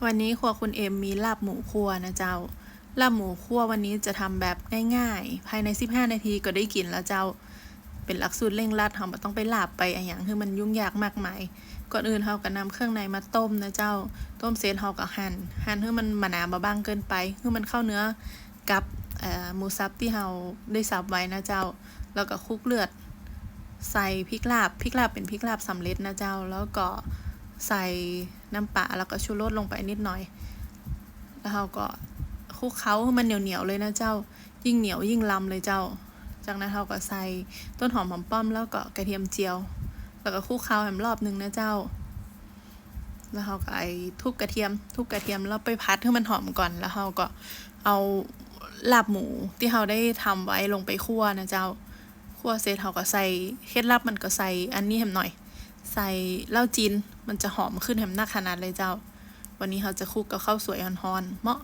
วันนี้ครัวคุณเอ็มมีลาบหมูคั่วนะเจ้าลาบหมูคั่ววันนี้จะทำแบบง่ายๆภายใน15นาทีก็ได้กินแล้วเจ้าเป็นหลักสูตรเร่งรัดเราไม่ต้องไปลาบไปอะไรอย่างคือมันยุ่งยากมากมายก่อนอื่นเราก็นำเครื่องในมาต้มนะเจ้าต้มเสร็จเราก็หั่นให้มันหนาบางเกินไปให้มันเข้าเนื้อกับหมูสับที่เราได้สับไว้นะเจ้าแล้วก็คลุกเลือดใส่พริกลาบเป็นพริกลาบสำเร็จนะเจ้าแล้วก็ใส่น้ำปลาแล้วก็ชูรสลงไปนิดหน่อยแล้วเราก็คลุกเคล้าให้มันเหนียวเลยนะเจ้ายิ่งเหนียวยิ่งลำเลยเจ้าจากนั้นเราก็ใส่ต้นหอมป้อมแล้วก็กระเทียมเจียวแล้วก็คลุกเคล้าให้มันรอบนึงนะเจ้าแล้วเราก็ทุบกระเทียมแล้วไปพัดให้มันหอมก่อนแล้วเราก็เอาลาบหมูที่เราได้ทำไว้ลงไปคั่วนะเจ้าคั่วเสร็จเราก็ใส่เคล็ดลับมันก็ใส่อันนี้แหมหน่อยใส่เหล้าจีนมันจะหอมขึ้นแหมนักขนาดเลยเจ้าวันนี้เราจะคลุกกับข้าวสวยฮ้อนๆเหมาะ